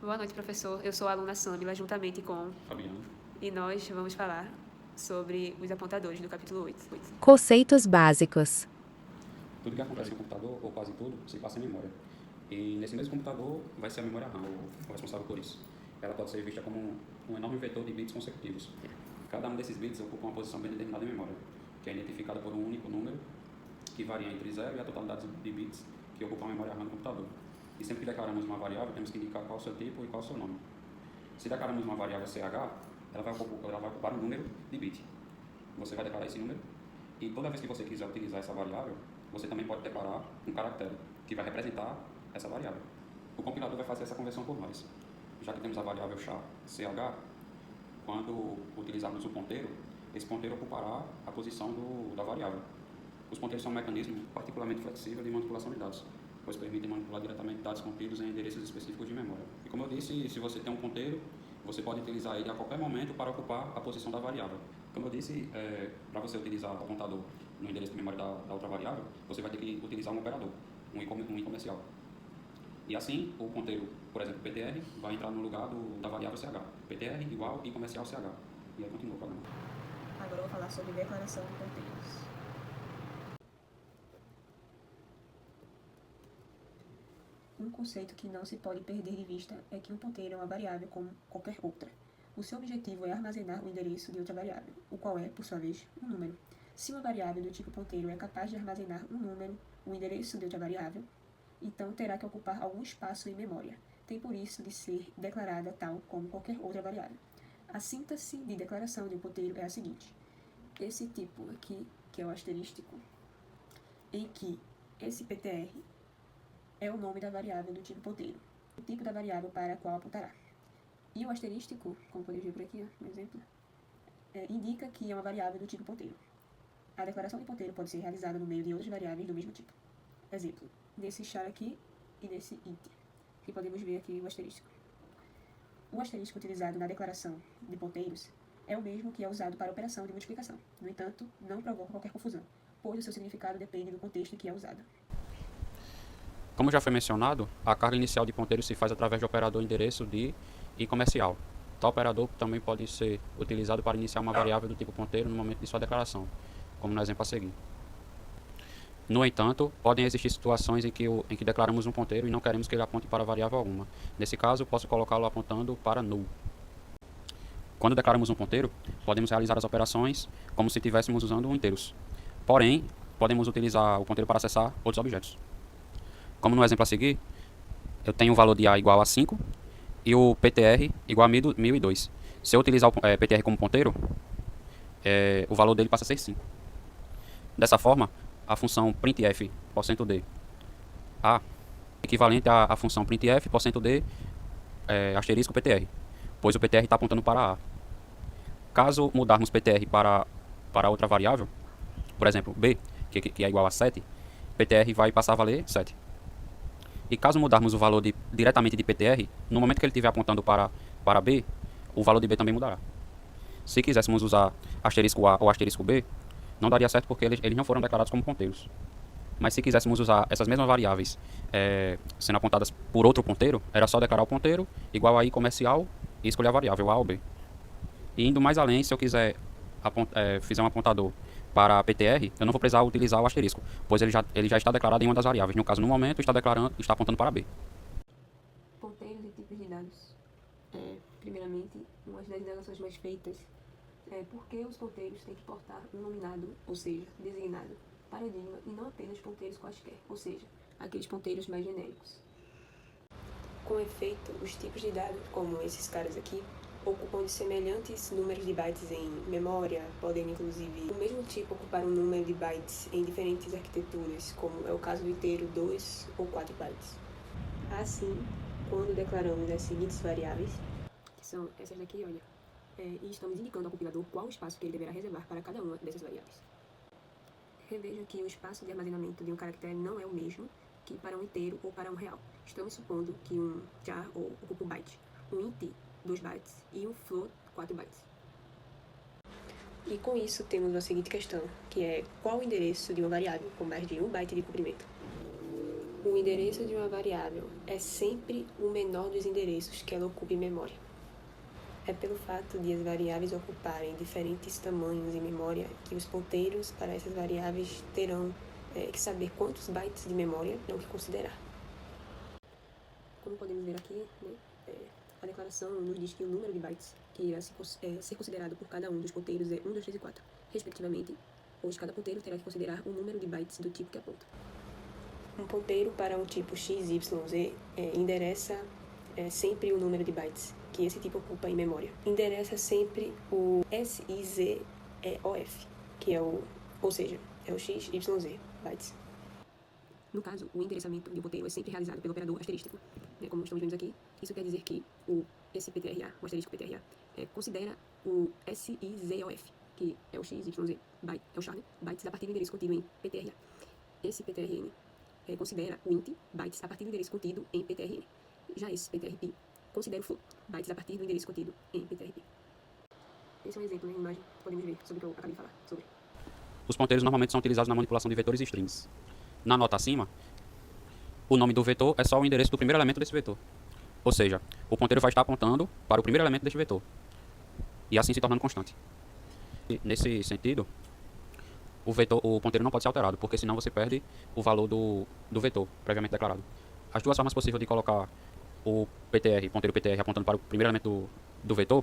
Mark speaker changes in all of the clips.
Speaker 1: Boa noite, professor. Eu sou a aluna Sâmila, juntamente com
Speaker 2: Fabiano.
Speaker 1: E nós vamos falar sobre os apontadores do capítulo 8.
Speaker 3: Conceitos básicos.
Speaker 2: Tudo que acontece no computador, ou quase tudo, se passa em memória. E nesse mesmo computador vai ser a memória RAM, o responsável por isso. Ela pode ser vista como um enorme vetor de bits consecutivos. Cada um desses bits ocupa uma posição bem determinada em memória, que é identificada por um único número, que varia entre 0 e a totalidade de bits que ocupam a memória RAM do computador. E sempre que declaramos uma variável, temos que indicar qual o seu tipo e qual o seu nome. Se declaramos uma variável CH, ela vai ocupar um número de bit. Você vai declarar esse número, e toda vez que você quiser utilizar essa variável, você também pode declarar um caractere, que vai representar essa variável. O compilador vai fazer essa conversão por nós. Já que temos a variável CH, quando utilizarmos o ponteiro, esse ponteiro ocupará a posição da variável. Os ponteiros são um mecanismo particularmente flexível de manipulação de dados, pois permitem manipular diretamente dados contidos em endereços específicos de memória. E como eu disse, se você tem um ponteiro, você pode utilizar ele a qualquer momento para ocupar a posição da variável. Como eu disse, para você utilizar o apontador no endereço de memória da outra variável, você vai ter que utilizar um operador, um i comercial. E assim, o ponteiro, por exemplo, PTR, vai entrar no lugar da variável CH. PTR igual i comercial CH. E aí continua o programa.
Speaker 1: Agora eu vou falar sobre declaração de ponteiros. Um conceito que não se pode perder de vista é que um ponteiro é uma variável como qualquer outra. O seu objetivo é armazenar o endereço de outra variável, o qual é, por sua vez, um número. Se uma variável do tipo ponteiro é capaz de armazenar um número, o endereço de outra variável, então terá que ocupar algum espaço em memória. Tem por isso de ser declarada tal como qualquer outra variável. A síntese de declaração de um ponteiro é a seguinte. Esse tipo aqui, que é o asterístico, em que esse PTR é o nome da variável do tipo ponteiro, o tipo da variável para a qual apontará. E o asterístico, como podemos ver por aqui, um exemplo, indica que é uma variável do tipo ponteiro. A declaração de ponteiro pode ser realizada no meio de outras variáveis do mesmo tipo. Exemplo, desse char aqui e desse int, que podemos ver aqui o asterístico. O asterístico utilizado na declaração de ponteiros é o mesmo que é usado para a operação de multiplicação. No entanto, não provoca qualquer confusão, pois o seu significado depende do contexto em que é usado.
Speaker 2: Como já foi mencionado, a carga inicial de ponteiro se faz através do operador endereço de i comercial. Tal operador também pode ser utilizado para iniciar uma variável do tipo ponteiro no momento de sua declaração, como no exemplo a seguir. No entanto, podem existir situações em que declaramos um ponteiro e não queremos que ele aponte para variável alguma. Nesse caso, posso colocá-lo apontando para null. Quando declaramos um ponteiro, podemos realizar as operações como se estivéssemos usando inteiros. Porém, podemos utilizar o ponteiro para acessar outros objetos. Como no exemplo a seguir, eu tenho o valor de A igual a 5 e o PTR igual a 1002. Se eu utilizar o PTR como ponteiro, o valor dele passa a ser 5. Dessa forma, a função printf %d A é equivalente à função printf %d asterisco PTR, pois o PTR está apontando para A. Caso mudarmos PTR para outra variável, por exemplo, B, que é igual a 7, PTR vai passar a valer 7. E caso mudarmos o valor diretamente de PTR, no momento que ele estiver apontando para B, o valor de B também mudará. Se quiséssemos usar asterisco A ou asterisco B, não daria certo porque eles não foram declarados como ponteiros. Mas se quiséssemos usar essas mesmas variáveis sendo apontadas por outro ponteiro, era só declarar o ponteiro igual a i comercial e escolher a variável A ou B. E indo mais além, se eu quiser fizer um apontador para PTR, eu não vou precisar utilizar o asterisco, pois ele já está declarado em uma das variáveis. No caso, no momento, está apontando para B.
Speaker 1: Ponteiros e tipos de dados. Primeiramente, uma das indagações mais feitas é por que os ponteiros têm que portar um nominado, ou seja, designado, paradigma, e não apenas ponteiros quaisquer, ou seja, aqueles ponteiros mais genéricos. Com efeito, os tipos de dados, como esses caras aqui, ocupam de semelhantes números de bytes em memória, podem inclusive o mesmo tipo ocupar um número de bytes em diferentes arquiteturas, como é o caso do inteiro 2 ou 4 bytes. Assim, quando declaramos as seguintes variáveis, que são essas daqui, olha, e estamos indicando ao compilador qual o espaço que ele deverá reservar para cada uma dessas variáveis. Reveja que o espaço de armazenamento de um caractere não é o mesmo que para um inteiro ou para um real. Estamos supondo que um char ocupa um byte, um int 2 bytes e um float 4 bytes. E com isso temos a seguinte questão, que é qual o endereço de uma variável com mais de 1 byte de comprimento? O endereço de uma variável é sempre o menor dos endereços que ela ocupa em memória. É pelo fato de as variáveis ocuparem diferentes tamanhos em memória que os ponteiros para essas variáveis terão que saber quantos bytes de memória terão que considerar. Como podemos ver aqui, a declaração nos diz que o número de bytes que irá ser considerado por cada um dos ponteiros é 1, 2, 3 e 4, respectivamente, pois cada ponteiro terá que considerar o número de bytes do tipo que aponta. Um ponteiro para um tipo x, y, z endereça sempre o número de bytes que esse tipo ocupa em memória. Endereça sempre o SIZOF, que é o x, y, z bytes. No caso, o endereçamento de um ponteiro é sempre realizado pelo operador asterístico. Como estamos vendo aqui, isso quer dizer que esse PTRA, o asterístico PTRA, considera o SIZOF, que é o x, y, z, bytes a partir do endereço contido em PTRA. Esse PTRN considera o int, bytes a partir do endereço contido em PTRN. Já esse PTRP considera o float, bytes a partir do endereço contido em PTRP. Esse é um exemplo, imagem, podemos ver sobre o que eu acabei de falar sobre.
Speaker 2: Os ponteiros normalmente são utilizados na manipulação de vetores e strings. Na nota acima, o nome do vetor é só o endereço do primeiro elemento desse vetor. Ou seja, o ponteiro vai estar apontando para o primeiro elemento deste vetor. E assim se tornando constante. E, nesse sentido, o ponteiro não pode ser alterado, porque senão você perde o valor do vetor previamente declarado. As duas formas possíveis de colocar o ponteiro PTR apontando para o primeiro elemento do vetor,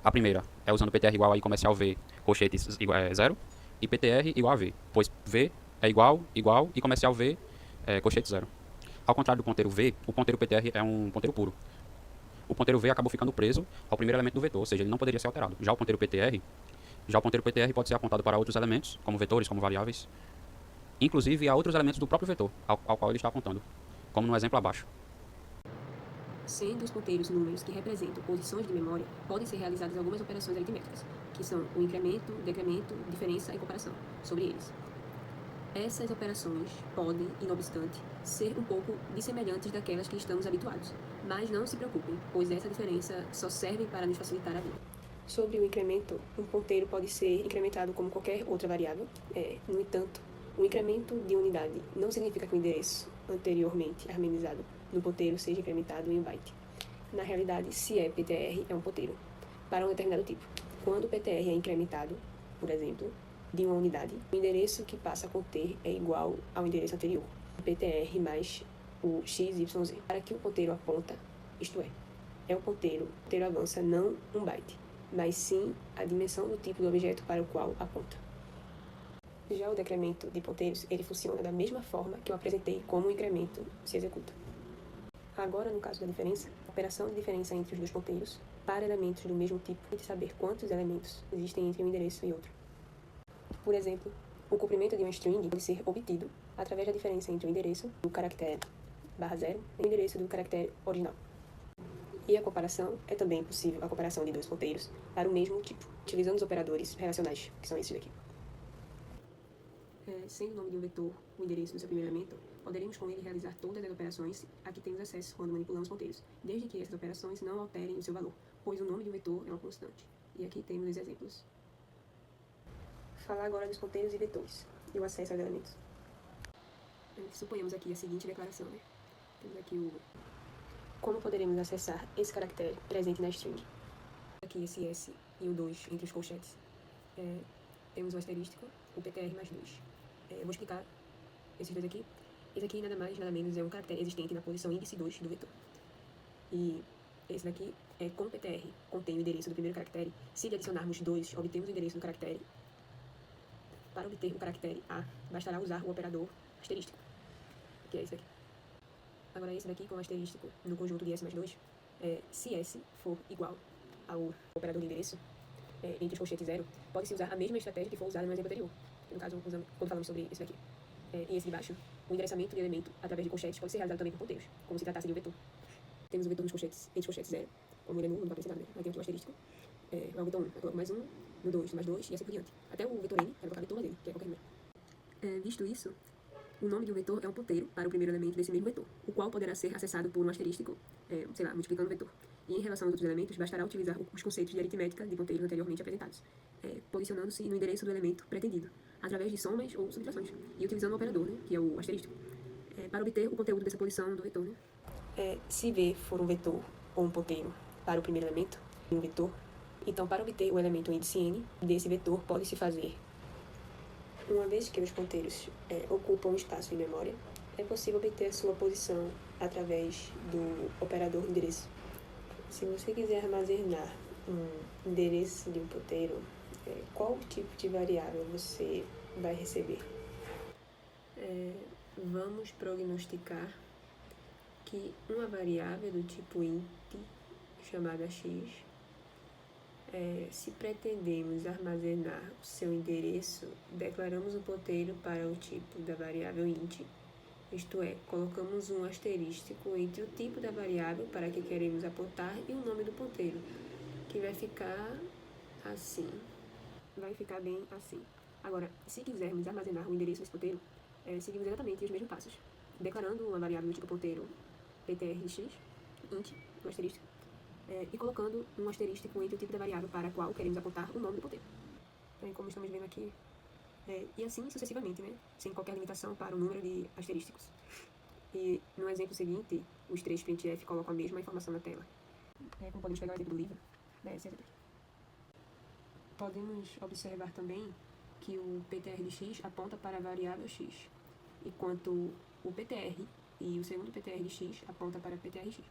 Speaker 2: a primeira é usando PTR igual a i comercial v, colchetes 0, e PTR igual a v, pois v é igual e comercial v colchete 0. Ao contrário do ponteiro v, o ponteiro PTR é um ponteiro puro. O ponteiro v acabou ficando preso ao primeiro elemento do vetor, ou seja, ele não poderia ser alterado. Já o ponteiro PTR pode ser apontado para outros elementos, como vetores, como variáveis, inclusive a outros elementos do próprio vetor ao qual ele está apontando, como no exemplo abaixo.
Speaker 1: Sendo os ponteiros números que representam posições de memória, podem ser realizadas algumas operações aritméticas, que são o incremento, decremento, diferença e comparação, sobre eles. Essas operações podem, não obstante, ser um pouco dissemelhantes daquelas que estamos habituados, mas não se preocupem, pois essa diferença só serve para nos facilitar a vida. Sobre o incremento, um ponteiro pode ser incrementado como qualquer outra variável. No entanto, o incremento de unidade não significa que o endereço anteriormente armazenado no ponteiro seja incrementado em um byte. Na realidade, se é PTR, é um ponteiro para um determinado tipo. Quando o PTR é incrementado, por exemplo, de uma unidade, o endereço que passa a conter é igual ao endereço anterior, PTR mais o XYZ. Para que o ponteiro aponta, isto é o ponteiro avança não um byte, mas sim a dimensão do tipo do objeto para o qual aponta. Já o decremento de ponteiros, ele funciona da mesma forma que eu apresentei como o incremento se executa. Agora, no caso da diferença, a operação de diferença entre os dois ponteiros para elementos do mesmo tipo e de saber quantos elementos existem entre um endereço e outro. Por exemplo, o comprimento de uma string pode ser obtido através da diferença entre o endereço do caractere /0 e o endereço do caractere original. E a comparação é também possível a comparação de dois ponteiros para o mesmo tipo, utilizando os operadores relacionais, que são esses daqui. Sendo o nome de um vetor o endereço do seu primeiro elemento, poderemos com ele realizar todas as operações a que temos acesso quando manipulamos ponteiros, desde que essas operações não alterem o seu valor, pois o nome de um vetor é uma constante. E aqui temos os exemplos. Falar agora dos ponteiros e vetores, e o acesso aos elementos. Suponhamos aqui a seguinte declaração, Temos aqui como poderemos acessar esse caractere presente na string. Aqui esse S e o 2 entre os colchetes. Temos o asterístico, o PTR mais 2. Eu vou explicar esses dois aqui. Esse aqui nada mais, nada menos é um caractere existente na posição índice 2 do vetor. E esse daqui é com PTR, contém o endereço do primeiro caractere. Se lhe adicionarmos 2, obtemos o endereço do caractere. Para obter o caractere A, bastará usar o operador asterístico, que é esse daqui. Agora esse daqui com o asterístico no conjunto de S mais 2, se S for igual ao operador de endereço, entre os colchetes 0, pode-se usar a mesma estratégia que foi usada no exemplo anterior. No caso, quando falamos sobre esse daqui. E esse de baixo, o endereçamento de elemento através de colchetes pode ser realizado também por ponteiros, como se tratasse de um vetor. Temos o vetor nos colchetes, entre os colchetes 0, como ele é nulo, não vai aparecer nada, Aí tem aqui o asterístico, o vetor 1, eu coloco mais 1, no 2, mais 2, e assim por diante. Até o vetor N, eu vou colocar vetor dele, que é qualquer número. Visto isso, o nome de um vetor é um ponteiro para o primeiro elemento desse mesmo vetor, o qual poderá ser acessado por um asterístico, multiplicando o vetor. E em relação aos outros elementos, bastará utilizar os conceitos de aritmética de ponteiros anteriormente apresentados, posicionando-se no endereço do elemento pretendido, através de somas ou subtrações, e utilizando o operador, que é o asterístico. para obter o conteúdo dessa posição do vetor, né? Se V for um vetor ou um ponteiro para o primeiro elemento, um vetor, então para obter o elemento índice n desse vetor pode-se fazer. Uma vez que os ponteiros ocupam um espaço em memória, é possível obter a sua posição através do operador endereço. Se você quiser armazenar um endereço de um ponteiro, qual tipo de variável você vai receber? Vamos prognosticar que uma variável do tipo int, chamada x, se pretendemos armazenar o seu endereço, declaramos o ponteiro para o tipo da variável int, isto é, colocamos um asterístico entre o tipo da variável para que queremos apontar e o nome do ponteiro, que vai ficar assim. Vai ficar bem assim. Agora, se quisermos armazenar o endereço desse ponteiro, seguimos exatamente os mesmos passos, declarando uma variável do tipo ponteiro ptr de x, int, um asterístico, e colocando um asterístico entre o tipo da variável para a qual queremos apontar o nome do ponteiro. Como estamos vendo aqui, e assim sucessivamente, né? Sem qualquer limitação para o número de asterísticos. E no exemplo seguinte, os três printf colocam a mesma informação na tela. Como podemos pegar o exemplo do livro, etc. Podemos observar também que o ptr de x aponta para a variável x, enquanto o ptr e o segundo ptr de x aponta para a ptr de x.